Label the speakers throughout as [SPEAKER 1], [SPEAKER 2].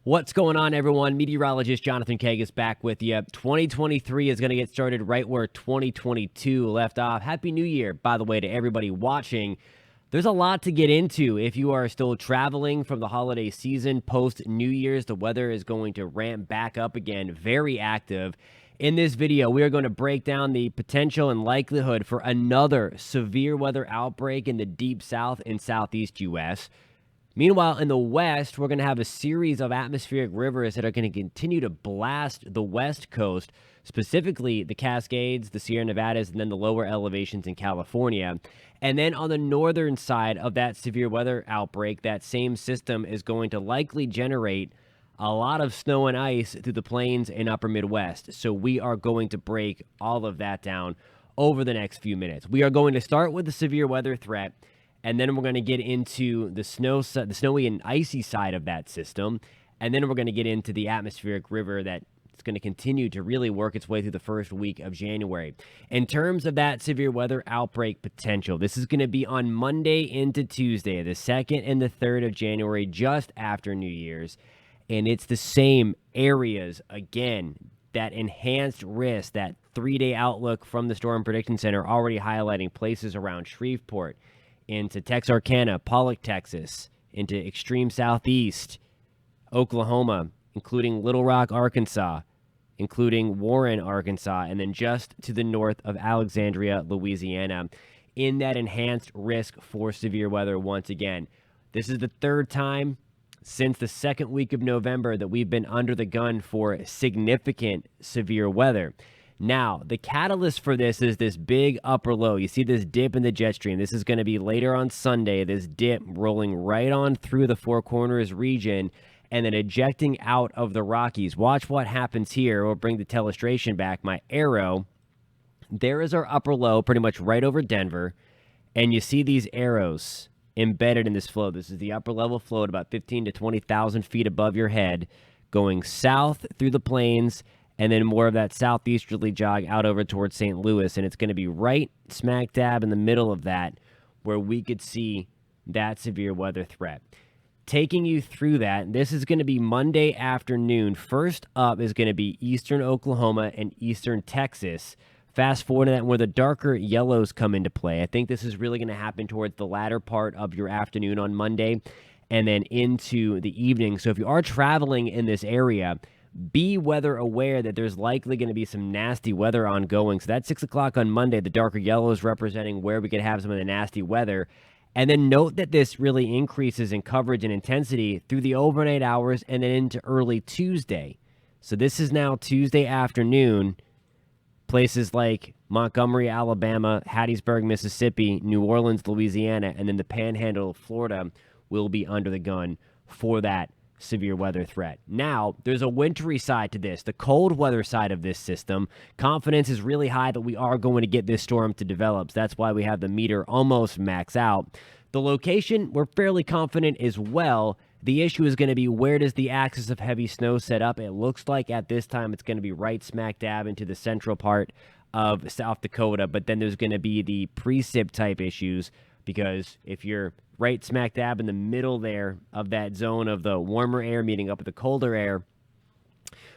[SPEAKER 1] What's going on, everyone? Meteorologist Jonathan Kegges back with you. 2023 is going to get started right where 2022 left off. Happy New Year, by the way, to everybody watching. There's a lot to get into if you are still traveling from the holiday season. Post-New Year's, the weather is going to ramp back up again, very active. In this video, we are going to break down the potential and likelihood for another severe weather outbreak in the Deep South and Southeast U.S., Meanwhile, in the West, we're going to have a series of atmospheric rivers that are going to continue to blast the West Coast, specifically the Cascades, the Sierra Nevadas, and then the lower elevations in California. And then on the northern side of that severe weather outbreak, that same system is going to likely generate a lot of snow and ice through the plains and upper Midwest. So we are going to break all of that down over the next few minutes. We are going to start with the severe weather threat, and then we're going to get into the snowy and icy side of that system. And then we're going to get into the atmospheric river that is going to continue to really work its way through the first week of January. In terms of that severe weather outbreak potential, this is going to be on Monday into Tuesday, the 2nd and the 3rd of January, just after New Year's. And it's the same areas, again, that enhanced risk, that 3-day outlook from the Storm Prediction Center already highlighting places around Shreveport, into Texarkana, Pollock, Texas, into extreme southeast, Oklahoma, including Little Rock, Arkansas, including Warren, Arkansas, and then just to the north of Alexandria, Louisiana, in that enhanced risk for severe weather once again. This is the third time since the second week of November that we've been under the gun for significant severe weather. Now, the catalyst for this is this big upper low. You see this dip in the jet stream. This is going to be later on Sunday, this dip rolling right on through the Four Corners region and then ejecting out of the Rockies. Watch what happens here. We'll bring the telestration back. My arrow, there is our upper low pretty much right over Denver, and you see these arrows embedded in this flow. This is the upper level flow at about 15 to 20,000 feet above your head, going south through the plains, and then more of that southeasterly jog out over towards St. Louis. And it's going to be right smack dab in the middle of that where we could see that severe weather threat. Taking you through that, this is going to be Monday afternoon. First up is going to be eastern Oklahoma and eastern Texas. Fast forward to that where the darker yellows come into play. I think this is really going to happen towards the latter part of your afternoon on Monday and then into the evening. So if you are traveling in this area, be weather aware that there's likely going to be some nasty weather ongoing. So that's 6 o'clock on Monday. The darker yellow is representing where we could have some of the nasty weather. And then note that this really increases in coverage and intensity through the overnight hours and then into early Tuesday. So this is now Tuesday afternoon. Places like Montgomery, Alabama, Hattiesburg, Mississippi, New Orleans, Louisiana, and then the Panhandle of Florida will be under the gun for that severe weather threat. Now, there's a wintry side to this, the cold weather side of this system. Confidence is really high that we are going to get this storm to develop. So that's why we have the meter almost max out. The location, we're fairly confident as well. The issue is going to be, where does the axis of heavy snow set up? It looks like at this time it's going to be right smack dab into the central part of South Dakota, but then there's going to be the precip type issues, because if you're right smack dab in the middle there of that zone of the warmer air meeting up with the colder air,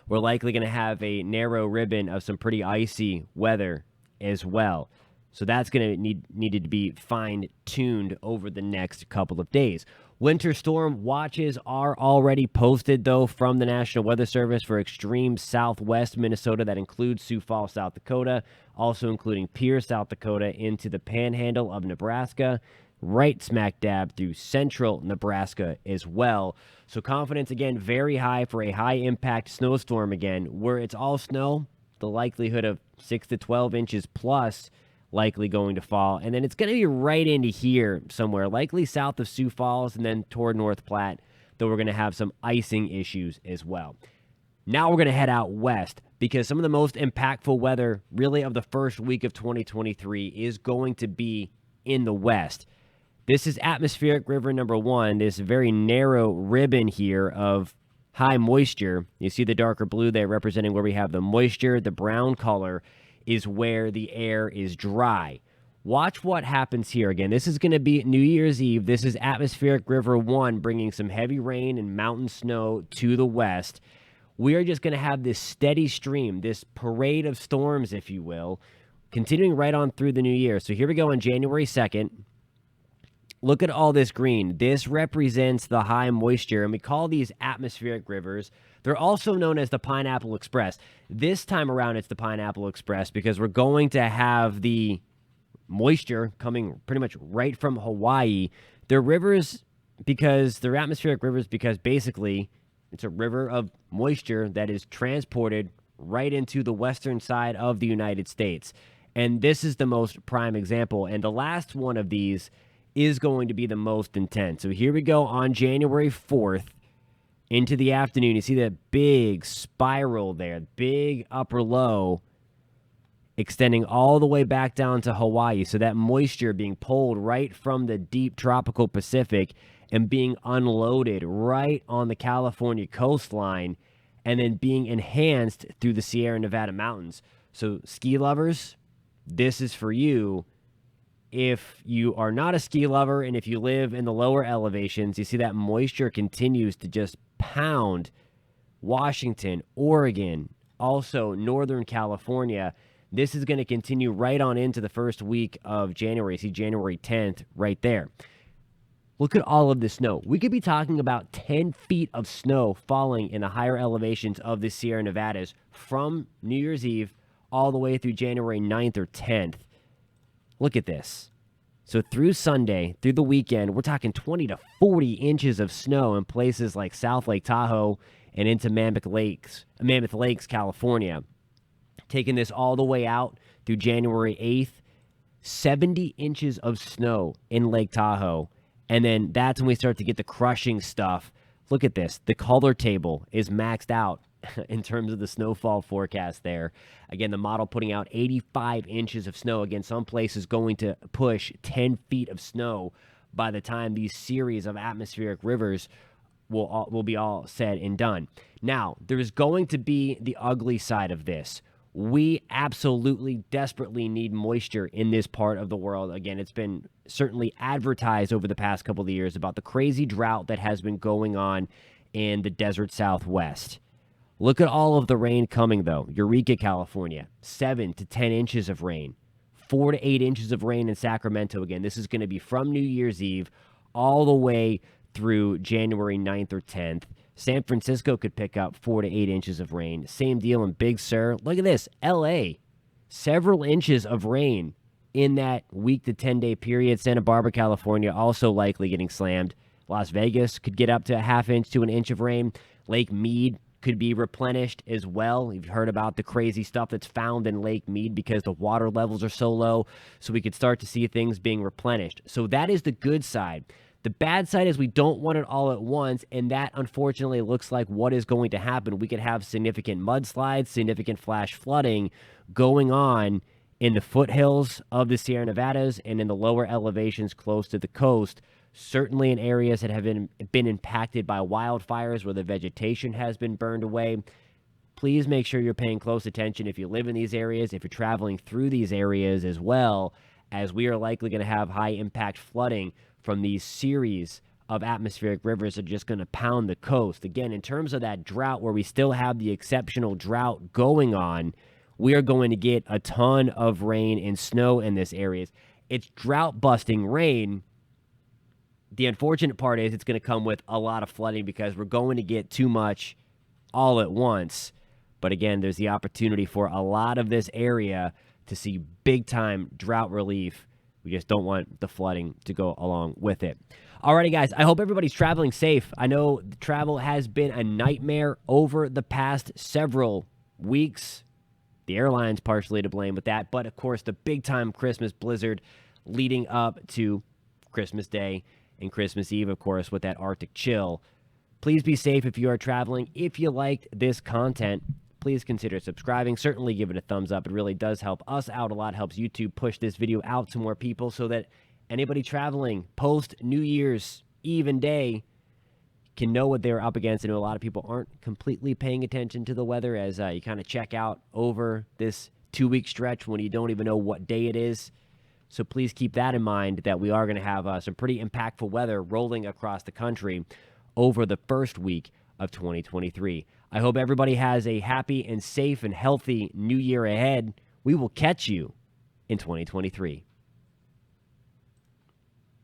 [SPEAKER 1] we're likely going to have a narrow ribbon of some pretty icy weather as well. So that's going to needed to be fine-tuned over the next couple of days. Winter storm watches are already posted, though, from the National Weather Service for extreme southwest Minnesota. That includes Sioux Falls, South Dakota, also including Pierce, South Dakota, into the panhandle of Nebraska, right smack dab through central Nebraska as well. So confidence, again, very high for a high-impact snowstorm again. Where it's all snow, the likelihood of 6 to 12 inches plus likely going to fall. And then it's going to be right into here somewhere, likely south of Sioux Falls and then toward North Platte, though we're going to have some icing issues as well. Now we're going to head out west, because some of the most impactful weather really of the first week of 2023 is going to be in the west. This is atmospheric river number 1, this very narrow ribbon here of high moisture. You see the darker blue there representing where we have the moisture. The brown color is where the air is dry. Watch what happens here. Again, this is going to be New Year's Eve. This is atmospheric river 1 bringing some heavy rain and mountain snow to the west. We are just going to have this steady stream, this parade of storms, if you will, continuing right on through the new year. So here we go on January 2nd. Look at all this green. This represents the high moisture, and we call these atmospheric rivers. They're also known as the Pineapple Express. This time around, it's the Pineapple Express because we're going to have the moisture coming pretty much right from Hawaii. They're rivers because they're atmospheric rivers because basically it's a river of moisture that is transported right into the western side of the United States. And this is the most prime example. And the last one of these is going to be the most intense. So here we go on January 4th into the afternoon. You see that big spiral there, big upper low extending all the way back down to Hawaii. So that moisture being pulled right from the deep tropical Pacific and being unloaded right on the California coastline and then being enhanced through the Sierra Nevada mountains. So ski lovers, this is for you. If you are not a ski lover and if you live in the lower elevations, you see that moisture continues to just pound Washington, Oregon, also Northern California. This is going to continue right on into the first week of January. See January 10th right there. Look at all of the snow. We could be talking about 10 feet of snow falling in the higher elevations of the Sierra Nevadas from New Year's Eve all the way through January 9th or 10th. Look at this. So through Sunday, through the weekend, we're talking 20 to 40 inches of snow in places like South Lake Tahoe and into Mammoth Lakes, California. Taking this all the way out through January 8th, 70 inches of snow in Lake Tahoe. And then that's when we start to get the crushing stuff. Look at this. The color table is maxed out in terms of the snowfall forecast there. Again, the model putting out 85 inches of snow. Again, some places going to push 10 feet of snow by the time these series of atmospheric rivers will be all said and done. Now, there's going to be the ugly side of this. We absolutely desperately need moisture in this part of the world. Again, it's been certainly advertised over the past couple of years about the crazy drought that has been going on in the desert Southwest. Look at all of the rain coming, though. Eureka, California, 7 to 10 inches of rain. 4 to 8 inches of rain in Sacramento. Again, this is going to be from New Year's Eve all the way through January 9th or 10th. San Francisco could pick up 4 to 8 inches of rain. Same deal in Big Sur. Look at this. LA, several inches of rain in that week to 10-day period. Santa Barbara, California, also likely getting slammed. Las Vegas could get up to a half inch to an inch of rain. Lake Mead could be replenished as well. You've heard about the crazy stuff that's found in Lake Mead because the water levels are so low. So we could start to see things being replenished. So that is the good side. The bad side is we don't want it all at once, and that unfortunately looks like what is going to happen. We could have significant mudslides, significant flash flooding going on in the foothills of the Sierra Nevadas and in the lower elevations close to the coast, certainly in areas that have been impacted by wildfires where the vegetation has been burned away. Please make sure you're paying close attention if you live in these areas, if you're traveling through these areas as well, as we are likely going to have high impact flooding from these series of atmospheric rivers that are just going to pound the coast. Again, in terms of that drought where we still have the exceptional drought going on, we are going to get a ton of rain and snow in this area. It's drought-busting rain. The unfortunate part is it's going to come with a lot of flooding because we're going to get too much all at once. But again, there's the opportunity for a lot of this area to see big-time drought relief. We just don't want the flooding to go along with it. Alrighty, guys, I hope everybody's traveling safe. I know travel has been a nightmare over the past several weeks. The airline's partially to blame with that, but of course the big-time Christmas blizzard leading up to Christmas Day and Christmas Eve, of course, with that Arctic chill. Please be safe if you are traveling. If you liked this content, please consider subscribing. Certainly give it a thumbs up. It really does help us out a lot. Helps YouTube push this video out to more people so that anybody traveling post New Year's Eve and day can know what they're up against. I know a lot of people aren't completely paying attention to the weather as you kind of check out over this 2-week stretch when you don't even know what day it is. So please keep that in mind, that we are going to have some pretty impactful weather rolling across the country over the first week of 2023. I hope everybody has a happy and safe and healthy new year ahead. We will catch you in 2023.